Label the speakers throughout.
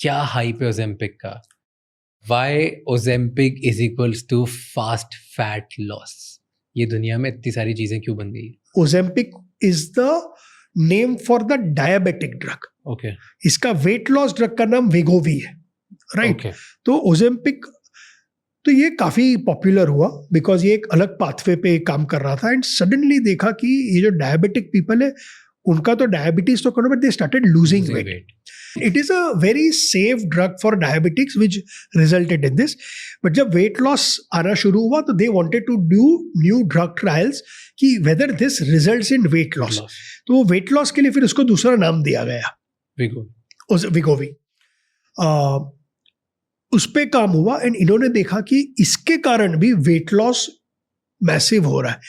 Speaker 1: क्या हाइप है ओजेम्पिक का? Why Ozempic is equals to fast fat loss? ये दुनिया में इतनी सारी चीजें क्यों बन गई?
Speaker 2: Ozempic is the name for the diabetic drug.
Speaker 1: Okay,
Speaker 2: इसका वेट लॉस ड्रग का नाम वेगोवी है, राइट?
Speaker 1: ओके,
Speaker 2: तो ओजेम्पिक, तो ये काफी पॉपुलर हुआ बिकॉज ये एक अलग पाथवे पे काम कर रहा था. एंड सडनली देखा कि ये जो डायबिटिक पीपल है उनका तो डायबिटीज तो करो, but they started losing weight. It is a very safe drug for diabetics which resulted in this. But जब weight loss आना शुरू हुआ तो they wanted to do new drug trials कि whether this results in weight loss. तो weight loss के लिए फिर उसको दूसरा नाम दिया गया, Wegovy. उस पे काम हुआ एंड इन्होंने देखा कि इसके कारण भी वेट लॉस मैसिव हो रहा है.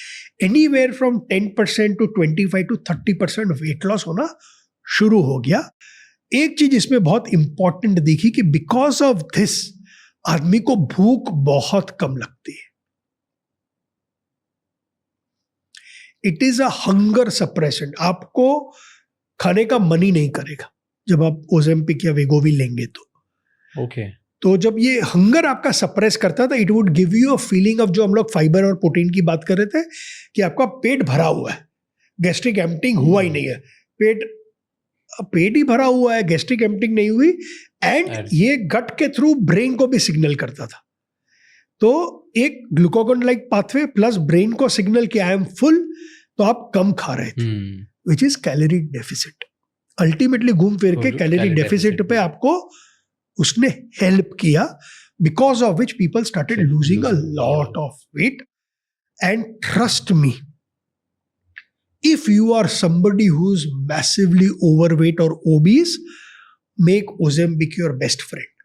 Speaker 2: Anywhere from 10% to 25 to 30% weight loss होना शुरू हो गया. एक चीज इसमें बहुत इंपॉर्टेंट दिखी कि बिकॉज ऑफ दिस आदमी को भूख बहुत कम लगती है. It is a hunger suppressant. आपको खाने का मन ही नहीं करेगा जब आप ओजेम्पिक या वेगोवी लेंगे तो.
Speaker 1: ओके.
Speaker 2: तो जब ये हंगर आपका सप्रेस करता था, it would give you a feeling of, जो हम लोग फाइबर और प्रोटीन की बात कर रहे थे, कि आपका पेट भरा हुआ है, गैस्ट्रिक एम्प्टिंग हुआ ही नहीं है. पेट ही भरा हुआ है, गैस्ट्रिक एम्प्टिंग नहीं हुई. एंड ये गट के थ्रू ब्रेन को भी सिग्नल करता था. तो एक glucagon like pathway plus brain को सिग्नल कि आई एम फुल, तो आप कम खा रहे थे, which is calorie deficit. Ultimately घूम फिर के कैलोरी डेफिसिट पे आपको उसने हेल्प किया, because of which people started losing a lot of weight. And trust me, if you are somebody who's massively overweight or obese, make Ozempic your best friend.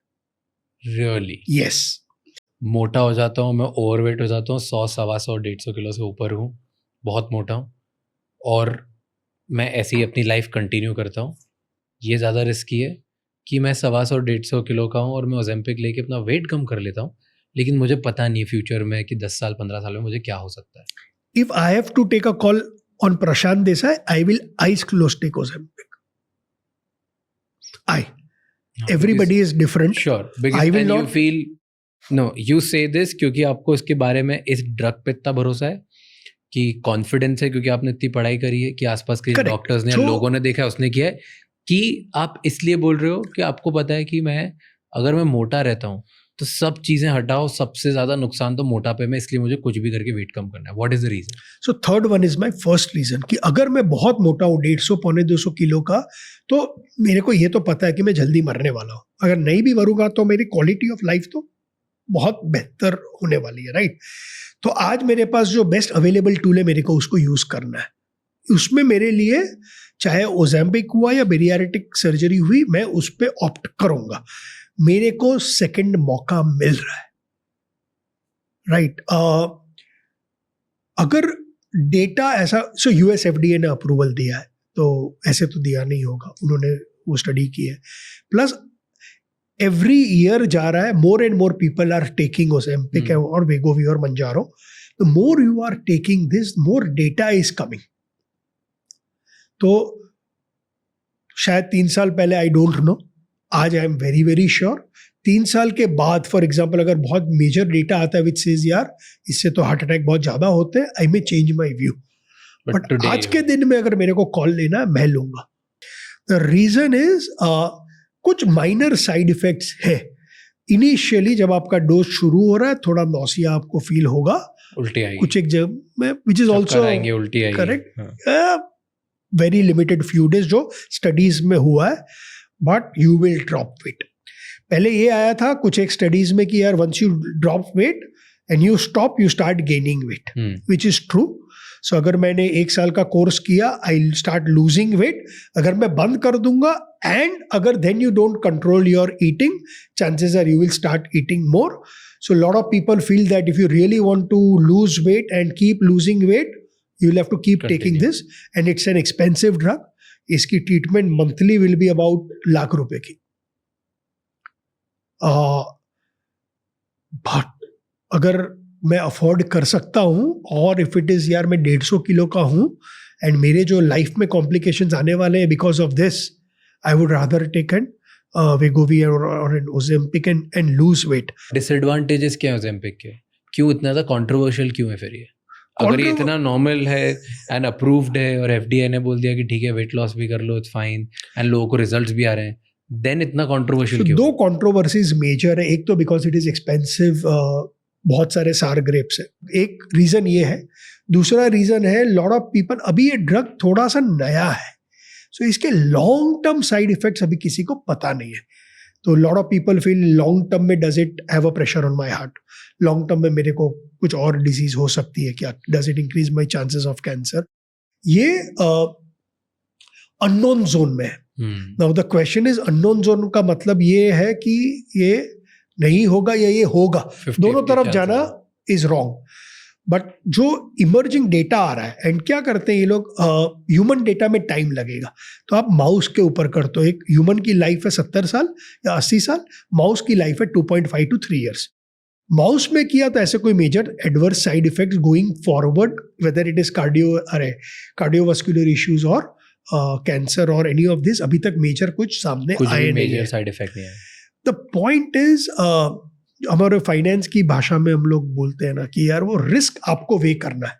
Speaker 1: Really?
Speaker 2: Yes.
Speaker 1: मोटा हो जाता हूँ मैं, overweight हो जाता हूँ, 100, 125, 150 kilo से ऊपर हूँ, बहुत मोटा हूँ, और मैं ऐसे ही अपनी लाइफ कंटिन्यू करता हूँ. ये ज़्यादा रिस्की है कि मैं 125, 150 किलो का हूँ और मैं ओजेम्पिक लेके अपना वेट कम कर लेता हूँ, लेकिन मुझे पता नहीं फ्यूचर में कि 10 साल 15 साल में मुझे क्या हो सकता है.
Speaker 2: If I have to take a call on Prashant Desai, I will eyes closed take Ozempic. Everybody is different.
Speaker 1: Sure. Because
Speaker 2: I will not.
Speaker 1: You feel, no, you say this क्योंकि आपको इसके बारे में, इस ड्रग पे इतना भरोसा है, कि कॉन्फिडेंस है, क्योंकि आपने इतनी पढ़ाई करी है, कि आसपास के डॉक्टर्स ने, लोगों ने देखा है, उसने किया है, कि आप इसलिए बोल रहे हो कि आपको पता है कि अगर मैं मोटा रहता हूँ तो सब चीजें हटाओ, सबसे ज्यादा नुकसान तो मोटापे में, इसलिए मुझे कुछ भी करके वेट कम करना है. What is the reason?
Speaker 2: So third one is my first reason कि अगर मैं बहुत मोटा हूँ, 150 पौने 200 किलो का, तो मेरे को ये तो पता है कि मैं जल्दी मरने वाला हूँ. अगर नहीं भी मरूंगा तो मेरी क्वालिटी ऑफ लाइफ तो बहुत बेहतर होने वाली है, राइट? तो आज मेरे पास जो बेस्ट अवेलेबल टूल है, मेरे को उसको यूज करना है. उसमें मेरे लिए चाहे ओजेम्पिक हुआ या बेरियाट्रिक सर्जरी हुई, मैं उस पर ऑप्ट करूंगा. मेरे को सेकंड मौका मिल रहा है, राइट? अगर डेटा ऐसा, सो यूएस एफडीए ने अप्रूवल दिया है, तो ऐसे तो दिया नहीं होगा, उन्होंने वो स्टडी की है. प्लस एवरी ईयर जा रहा है, more and more people are taking Ozempic और वेगोवी और Mounjaro. The more you are taking this, more data is coming. तो शायद 3 साल पहले, आई डोंट नो, आज I am very very sure 3 साल के बाद, फॉर एग्जाम्पल, अगर बहुत मेजर डेटा आता है विच सेज यार इससे तो हार्ट अटैक बहुत ज्यादा होते हैं, I may change my view. But आज के दिन में अगर मेरे को कॉल लेना है, मैं लूंगा. द रीजन इज कुछ माइनर साइड इफेक्ट्स है. इनिशियली जब आपका डोज शुरू हो रहा है, थोड़ा नौसिया आपको फील होगा,
Speaker 1: उल्टी आएगी
Speaker 2: कुछ एक जगह में, which is also correct. Very limited few days जो स्टडीज में हुआ है, but you will drop weight. पहले ये आया था कुछ एक स्टडीज में कि यार once you drop weight and you stop, you start gaining weight, which is true. So अगर मैंने 1 साल का कोर्स किया, आई स्टार्ट लूजिंग वेट. अगर मैं बंद कर दूंगा एंड अगर then you don't control your eating, chances are you will start eating more. So lot of people feel that if you really want to lose weight and keep losing weight, you will have to keep taking this, and it's an expensive drug. इसकी treatment monthly will be about ₹1,00,000 की. But अगर मैं afford कर सकता हूँ, और if it is यार मैं 150 किलो का हूँ एंड मेरे जो लाइफ में कॉम्प्लिकेशंस आने वाले हैं because of this, I would rather take an Wegovy और Ozempic and lose weight.
Speaker 1: Disadvantages क्या है Ozempic के? क्यों इतना ज़्यादा कंट्रोवर्शियल क्यों है फिर ये? अगर ये इतना नॉर्मल है एंड अप्रूव्ड है और FDA ने बोल दिया कि ठीक है वेट लॉस भी कर लो, इट्स फाइन, एंड लोगों को रिजल्ट्स भी आ रहे हैं, देन इतना कंट्रोवर्शियल क्यों?
Speaker 2: दो कंट्रोवर्सीज मेजर है. एक तो बिकॉज इट इज एक्सपेंसिव, बहुत सारे सार ग्रेप्स है, एक रीजन ये है. दूसरा रीजन है लॉट ऑफ पीपल, अभी ये ड्रग थोड़ा सा नया है, सो इसके लॉन्ग टर्म साइड इफेक्ट्स अभी किसी को पता नहीं है. तो lot of people feel long term में does it have a pressure on my heart, long term में मेरे को कुछ और डिजीज हो सकती है क्या, does it increase my chances of cancer. ये अननोन जोन में है. Now the question is, unknown zone का मतलब ये है कि ये नहीं होगा या ये होगा, दोनों तरफ जाना इज रॉन्ग. बट जो इमर्जिंग डेटा आ रहा है, एंड क्या करते हैं ये लोग, ह्यूमन डेटा में टाइम लगेगा, तो आप माउस के ऊपर करते हो. एक ह्यूमन की लाइफ है 70 साल या 80 साल, माउस की लाइफ है 2.5 to 3 years. माउस में किया तो ऐसे कोई major adverse side effects going forward, whether it is cardiovascular issues और कैंसर और एनी ऑफ दिस, अभी तक मेजर कुछ सामने आए नहीं है.
Speaker 1: साइड इफेक्ट नहीं है.
Speaker 2: द पॉइंट इज, हमारे फाइनेंस की भाषा में हम लोग बोलते हैं ना कि यार वो रिस्क आपको वे करना है.